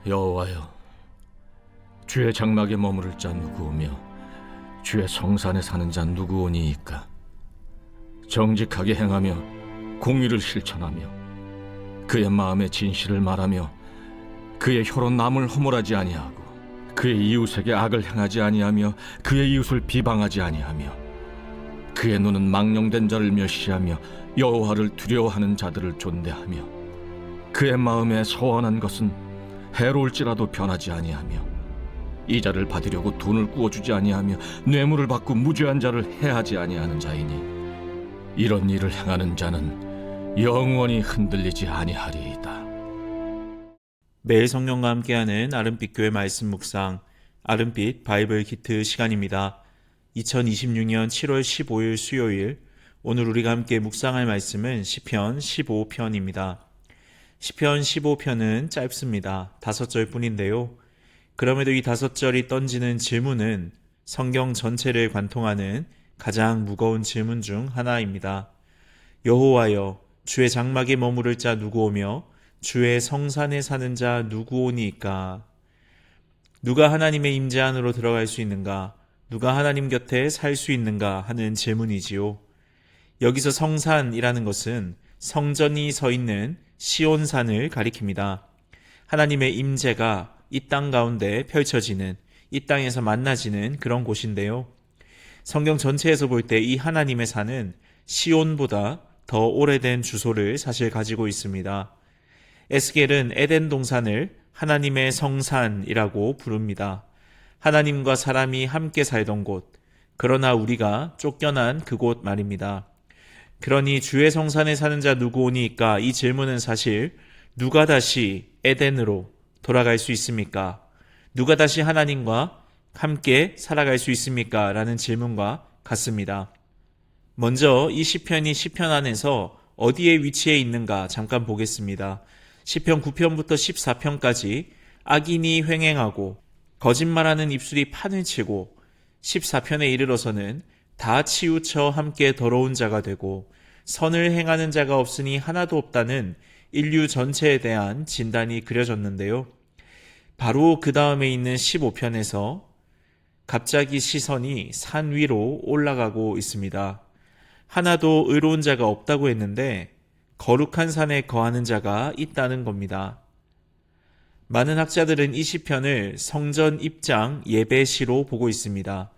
여호와여, 주의 장막에 머무를 자 누구오며 주의 성산에 사는 자 누구오니이까? 정직하게 행하며 공의를 실천하며 그의 마음의 진실을 말하며 그의 혀로 남을 허물하지 아니하고 그의 이웃에게 악을 행하지 아니하며 그의 이웃을 비방하지 아니하며 그의 눈은 망령된 자를 멸시하며 여호와를 두려워하는 자들을 존대하며 그의 마음에 소원한 것은 해로울지라도 변하지 아니하며 이자를 받으려고 돈을 구워주지 아니하며 뇌물을 받고 무죄한 자를 해하지 아니하는 자이니 이런 일을 행하는 자는 영원히 흔들리지 아니하리이다. 매일 성령과 함께하는 아름빛 교회 말씀 묵상, 아름빛 바이블 기트 시간입니다. 2026년 7월 15일 수요일, 오늘 우리가 함께 묵상할 말씀은 시편 15편입니다. 시편 15편은 짧습니다. 5절 뿐인데요. 그럼에도 이 5절이 던지는 질문은 성경 전체를 관통하는 가장 무거운 질문 중 하나입니다. 여호와여, 주의 장막에 머무를 자 누구오며 주의 성산에 사는 자 누구오니이까? 누가 하나님의 임재 안으로 들어갈 수 있는가? 누가 하나님 곁에 살 수 있는가 하는 질문이지요. 여기서 성산이라는 것은 성전이 서 있는 시온산을 가리킵니다. 하나님의 임재가 이 땅 가운데 펼쳐지는, 이 땅에서 만나지는 그런 곳인데요. 성경 전체에서 볼 때 이 하나님의 산은 시온보다 더 오래된 주소를 사실 가지고 있습니다. 에스겔은 에덴 동산을 하나님의 성산이라고 부릅니다. 하나님과 사람이 함께 살던 곳, 그러나 우리가 쫓겨난 그곳 말입니다. 그러니 주의 성산에 사는 자 누구오니까? 이 질문은 사실 누가 다시 에덴으로 돌아갈 수 있습니까? 누가 다시 하나님과 함께 살아갈 수 있습니까? 라는 질문과 같습니다. 먼저 이 시편이 시편 안에서 어디에 위치해 있는가 잠깐 보겠습니다. 시편 9편부터 14편까지 악인이 횡행하고 거짓말하는 입술이 판을 치고 14편에 이르러서는 다 치우쳐 함께 더러운 자가 되고 선을 행하는 자가 없으니 하나도 없다는 인류 전체에 대한 진단이 그려졌는데요. 바로 그 다음에 있는 15편에서 갑자기 시선이 산 위로 올라가고 있습니다. 하나도 의로운 자가 없다고 했는데 거룩한 산에 거하는 자가 있다는 겁니다. 많은 학자들은 이 시편을 성전 입장 예배시로 보고 있습니다.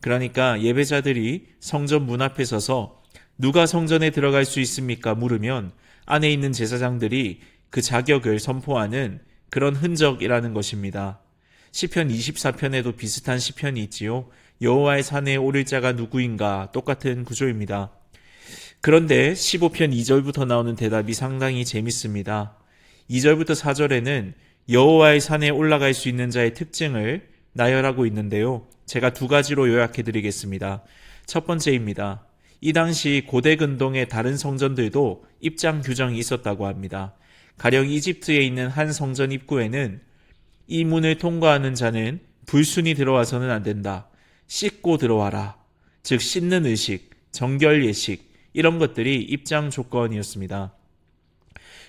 그러니까 예배자들이 성전 문 앞에 서서 누가 성전에 들어갈 수 있습니까? 물으면 안에 있는 제사장들이 그 자격을 선포하는 그런 흔적이라는 것입니다. 시편 24편에도 비슷한 시편이 있지요. 여호와의 산에 오를 자가 누구인가? 똑같은 구조입니다. 그런데 15편 2절부터 나오는 대답이 상당히 재밌습니다. 2절부터 4절에는 여호와의 산에 올라갈 수 있는 자의 특징을 나열하고 있는데요. 제가 2가지로 요약해 드리겠습니다. 첫 번째입니다. 이 당시 고대 근동의 다른 성전들도 입장 규정이 있었다고 합니다. 가령 이집트에 있는 한 성전 입구에는 이 문을 통과하는 자는 불순이 들어와서는 안 된다. 씻고 들어와라. 즉 씻는 의식, 정결 예식 이런 것들이 입장 조건이었습니다.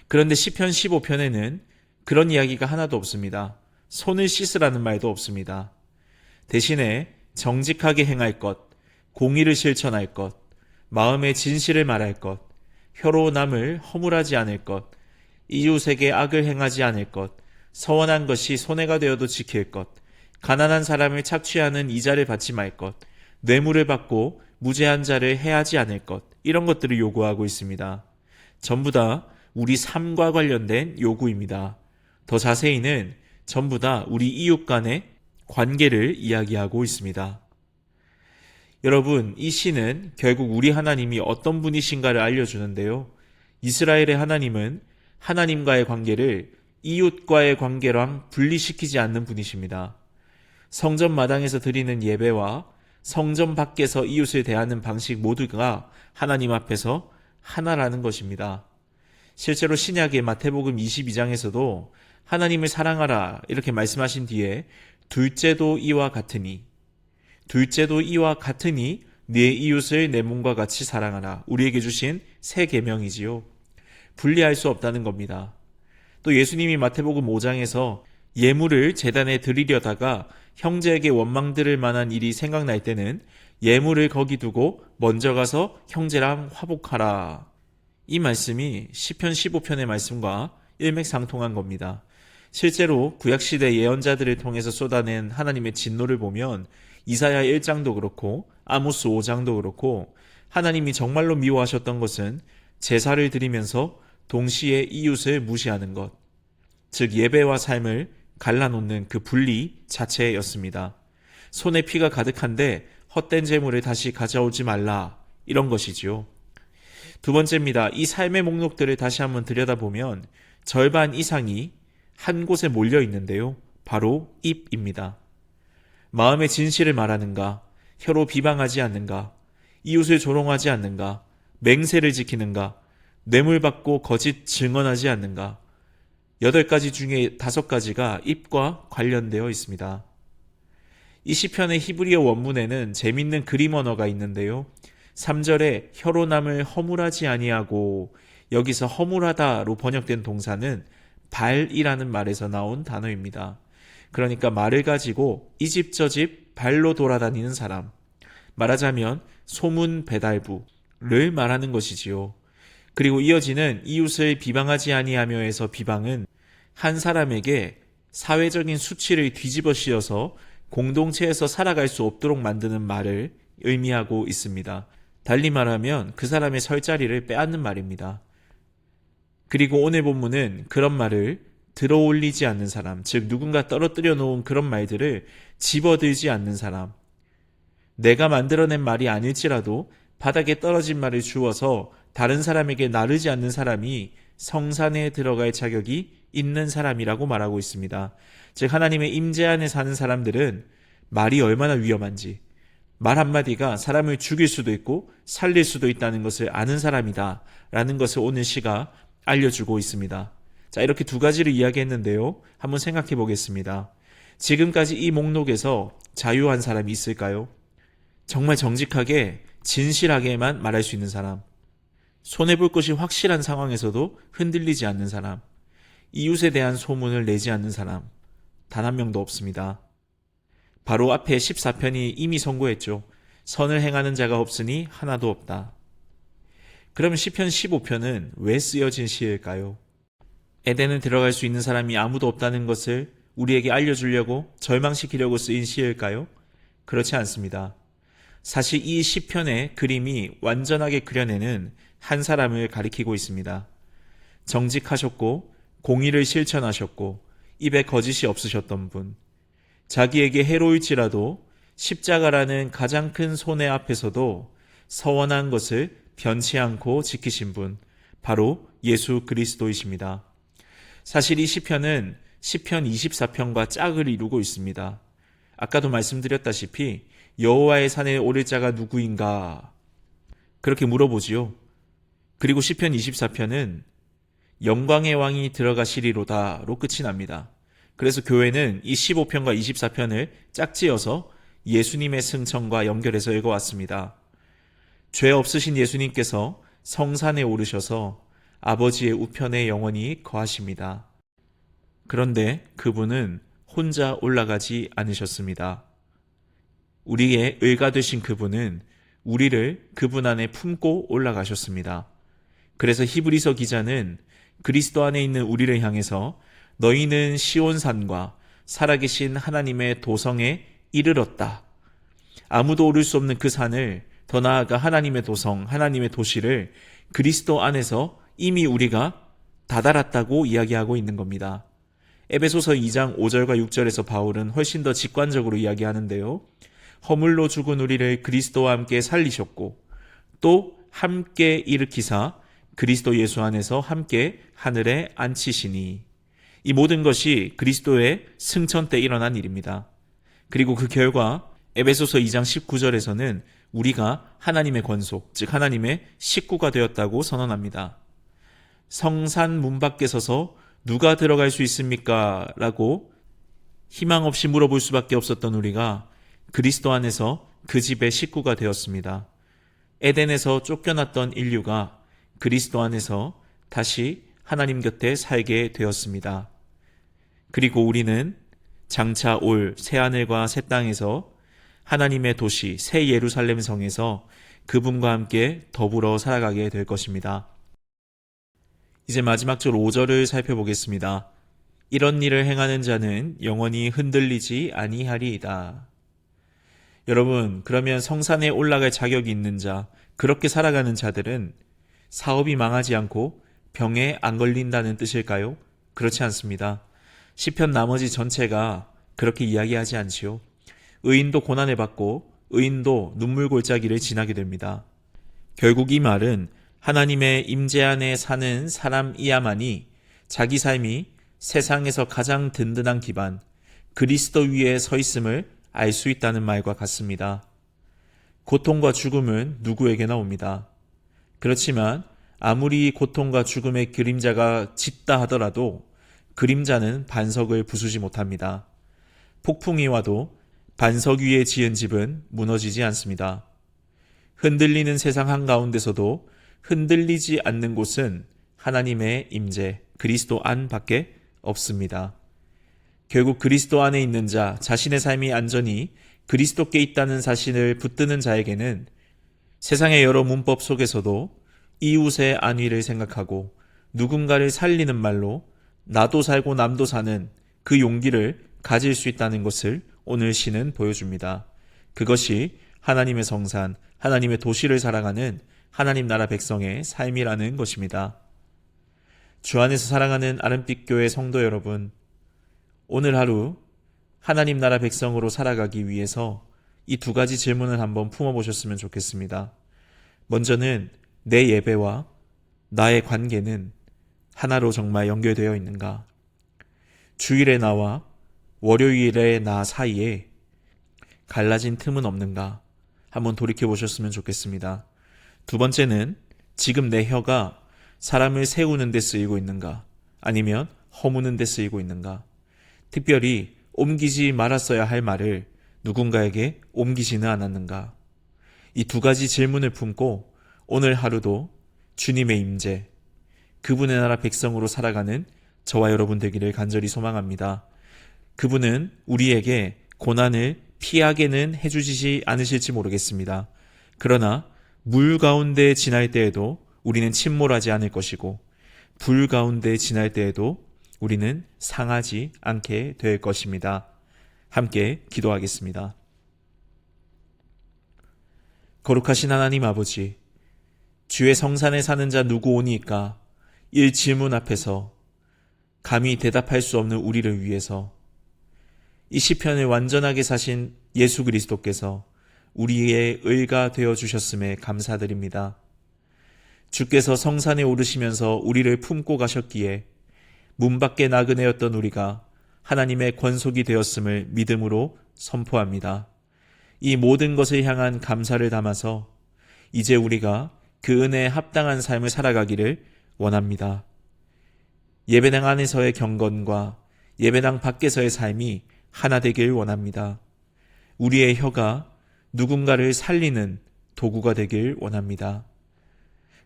그런데 시편 15편에는 그런 이야기가 하나도 없습니다. 손을 씻으라는 말도 없습니다. 대신에 정직하게 행할 것, 공의를 실천할 것, 마음의 진실을 말할 것, 혀로 남을 허물하지 않을 것, 이웃에게 악을 행하지 않을 것, 서원한 것이 손해가 되어도 지킬 것, 가난한 사람을 착취하는 이자를 받지 말 것, 뇌물을 받고 무죄한 자를 해하지 않을 것, 이런 것들을 요구하고 있습니다. 전부 다 우리 삶과 관련된 요구입니다. 더 자세히는 전부 다 우리 이웃 간의 관계를 이야기하고 있습니다. 여러분, 이 시는 결국 우리 하나님이 어떤 분이신가를 알려주는데요. 이스라엘의 하나님은 하나님과의 관계를 이웃과의 관계랑 분리시키지 않는 분이십니다. 성전 마당에서 드리는 예배와 성전 밖에서 이웃을 대하는 방식 모두가 하나님 앞에서 하나라는 것입니다. 실제로 신약의 마태복음 22장에서도 하나님을 사랑하라 이렇게 말씀하신 뒤에 둘째도 이와 같으니 네 이웃을 내 몸과 같이 사랑하라. 우리에게 주신 새 계명이지요. 분리할 수 없다는 겁니다. 또 예수님이 마태복음 5장에서 예물을 제단에 드리려다가 형제에게 원망 들을 만한 일이 생각날 때는 예물을 거기 두고 먼저 가서 형제랑 화복하라. 이 말씀이 시편 15편의 말씀과 일맥상통한 겁니다. 실제로 구약시대 예언자들을 통해서 쏟아낸 하나님의 진노를 보면 이사야 1장도 그렇고 아모스 5장도 그렇고 하나님이 정말로 미워하셨던 것은 제사를 드리면서 동시에 이웃을 무시하는 것, 즉 예배와 삶을 갈라놓는 그 분리 자체였습니다. 손에 피가 가득한데 헛된 재물을 다시 가져오지 말라, 이런 것이지요. 두 번째입니다. 이 삶의 목록들을 다시 한번 들여다보면 절반 이상이 한 곳에 몰려 있는데요. 바로 입입니다. 마음의 진실을 말하는가, 혀로 비방하지 않는가, 이웃을 조롱하지 않는가, 맹세를 지키는가, 뇌물 받고 거짓 증언하지 않는가. 8가지 중에 5가지가 입과 관련되어 있습니다. 이 시편의 히브리어 원문에는 재밌는 그림 언어가 있는데요. 3절에 혀로 남을 허물하지 아니하고, 여기서 허물하다로 번역된 동사는 발이라는 말에서 나온 단어입니다. 그러니까 말을 가지고 이 집 저 집 발로 돌아다니는 사람, 말하자면 소문 배달부를 말하는 것이지요. 그리고 이어지는 이웃을 비방하지 아니하며에서 비방은 한 사람에게 사회적인 수치를 뒤집어 씌워서 공동체에서 살아갈 수 없도록 만드는 말을 의미하고 있습니다. 달리 말하면 그 사람의 설 자리를 빼앗는 말입니다. 그리고 오늘 본문은 그런 말을 들어올리지 않는 사람, 즉 누군가 떨어뜨려 놓은 그런 말들을 집어들지 않는 사람, 내가 만들어낸 말이 아닐지라도 바닥에 떨어진 말을 주워서 다른 사람에게 나르지 않는 사람이 성산에 들어갈 자격이 있는 사람이라고 말하고 있습니다. 즉 하나님의 임재 안에 사는 사람들은 말이 얼마나 위험한지, 말 한마디가 사람을 죽일 수도 있고 살릴 수도 있다는 것을 아는 사람이다 라는 것을 오늘 시가 알려주고 있습니다. 자, 이렇게 2가지를 이야기했는데요. 한번 생각해 보겠습니다. 지금까지 이 목록에서 자유한 사람이 있을까요? 정말 정직하게 진실하게만 말할 수 있는 사람, 손해볼 것이 확실한 상황에서도 흔들리지 않는 사람, 이웃에 대한 소문을 내지 않는 사람, 단 한 명도 없습니다. 바로 앞에 14편이 이미 선고했죠. 선을 행하는 자가 없으니 하나도 없다. 그럼 시편 15편은 왜 쓰여진 시일까요? 에덴을 들어갈 수 있는 사람이 아무도 없다는 것을 우리에게 알려주려고 절망시키려고 쓰인 시일까요? 그렇지 않습니다. 사실 이 시편의 그림이 완전하게 그려내는 한 사람을 가리키고 있습니다. 정직하셨고 공의를 실천하셨고 입에 거짓이 없으셨던 분, 자기에게 해로울지라도 십자가라는 가장 큰 손해 앞에서도 서원한 것을 변치 않고 지키신 분, 바로 예수 그리스도이십니다. 사실 이 시편은 시편 24편과 짝을 이루고 있습니다. 아까도 말씀드렸다시피 여호와의 산에 오를 자가 누구인가 그렇게 물어보지요. 그리고 시편 24편은 영광의 왕이 들어가시리로다로 끝이 납니다. 그래서 교회는 이 15편과 24편을 짝지어서 예수님의 승천과 연결해서 읽어왔습니다. 죄 없으신 예수님께서 성산에 오르셔서 아버지의 우편에 영원히 거하십니다. 그런데 그분은 혼자 올라가지 않으셨습니다. 우리의 의가 되신 그분은 우리를 그분 안에 품고 올라가셨습니다. 그래서 히브리서 기자는 그리스도 안에 있는 우리를 향해서 너희는 시온산과 살아계신 하나님의 도성에 이르렀다. 아무도 오를 수 없는 그 산을, 더 나아가 하나님의 도성, 하나님의 도시를 그리스도 안에서 이미 우리가 다다랐다고 이야기하고 있는 겁니다. 에베소서 2장 5절과 6절에서 바울은 훨씬 더 직관적으로 이야기하는데요. 허물로 죽은 우리를 그리스도와 함께 살리셨고 또 함께 일으키사 그리스도 예수 안에서 함께 하늘에 앉히시니, 이 모든 것이 그리스도의 승천 때 일어난 일입니다. 그리고 그 결과 에베소서 2장 19절에서는 우리가 하나님의 권속, 즉 하나님의 식구가 되었다고 선언합니다. 성산 문 밖에 서서 누가 들어갈 수 있습니까? 라고 희망 없이 물어볼 수밖에 없었던 우리가 그리스도 안에서 그 집의 식구가 되었습니다. 에덴에서 쫓겨났던 인류가 그리스도 안에서 다시 하나님 곁에 살게 되었습니다. 그리고 우리는 장차 올 새하늘과 새 땅에서 하나님의 도시 새 예루살렘 성에서 그분과 함께 더불어 살아가게 될 것입니다. 이제 마지막 절 5절을 살펴보겠습니다. 이런 일을 행하는 자는 영원히 흔들리지 아니하리이다. 여러분, 그러면 성산에 올라갈 자격이 있는 자, 그렇게 살아가는 자들은 사업이 망하지 않고 병에 안 걸린다는 뜻일까요? 그렇지 않습니다. 시편 나머지 전체가 그렇게 이야기하지 않지요. 의인도 고난을 받고 의인도 눈물 골짜기를 지나게 됩니다. 결국 이 말은 하나님의 임재 안에 사는 사람이야만이 자기 삶이 세상에서 가장 든든한 기반, 그리스도 위에 서 있음을 알 수 있다는 말과 같습니다. 고통과 죽음은 누구에게나 옵니다. 그렇지만 아무리 고통과 죽음의 그림자가 짙다 하더라도 그림자는 반석을 부수지 못합니다. 폭풍이 와도 반석 위에 지은 집은 무너지지 않습니다. 흔들리는 세상 한가운데서도 흔들리지 않는 곳은 하나님의 임재, 그리스도 안 밖에 없습니다. 결국 그리스도 안에 있는 자, 자신의 삶이 안전히 그리스도께 있다는 사실을 붙드는 자에게는 세상의 여러 문법 속에서도 이웃의 안위를 생각하고 누군가를 살리는 말로 나도 살고 남도 사는 그 용기를 가질 수 있다는 것을 오늘 시는 보여줍니다. 그것이 하나님의 성산, 하나님의 도시를 살아가는 하나님 나라 백성의 삶이라는 것입니다. 주 안에서 사랑하는 아름빛 교회 성도 여러분, 오늘 하루 하나님 나라 백성으로 살아가기 위해서 이 두 가지 질문을 한번 품어보셨으면 좋겠습니다. 먼저는 내 예배와 나의 관계는 하나로 정말 연결되어 있는가? 주일의 나와 월요일의 나 사이에 갈라진 틈은 없는가? 한번 돌이켜 보셨으면 좋겠습니다. 두 번째는 지금 내 혀가 사람을 세우는 데 쓰이고 있는가? 아니면 허무는 데 쓰이고 있는가? 특별히 옮기지 말았어야 할 말을 누군가에게 옮기지는 않았는가? 이 두 가지 질문을 품고 오늘 하루도 주님의 임재, 그분의 나라 백성으로 살아가는 저와 여러분 되기를 간절히 소망합니다. 그분은 우리에게 고난을 피하게는 해주시지 않으실지 모르겠습니다. 그러나 물 가운데 지날 때에도 우리는 침몰하지 않을 것이고 불 가운데 지날 때에도 우리는 상하지 않게 될 것입니다. 함께 기도하겠습니다. 거룩하신 하나님 아버지, 주의 성산에 사는 자 누구 오니까 이 질문 앞에서 감히 대답할 수 없는 우리를 위해서 이 시편을 완전하게 사신 예수 그리스도께서 우리의 의가 되어 주셨음에 감사드립니다. 주께서 성산에 오르시면서 우리를 품고 가셨기에 문 밖에 나그네였던 우리가 하나님의 권속이 되었음을 믿음으로 선포합니다. 이 모든 것을 향한 감사를 담아서 이제 우리가 그 은혜에 합당한 삶을 살아가기를 원합니다. 예배당 안에서의 경건과 예배당 밖에서의 삶이 하나 되길 원합니다. 우리의 혀가 누군가를 살리는 도구가 되길 원합니다.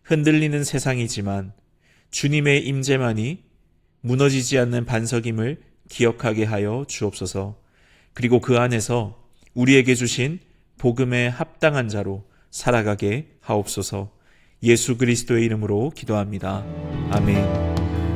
흔들리는 세상이지만 주님의 임재만이 무너지지 않는 반석임을 기억하게 하여 주옵소서. 그리고 그 안에서 우리에게 주신 복음에 합당한 자로 살아가게 하옵소서. 예수 그리스도의 이름으로 기도합니다. 아멘.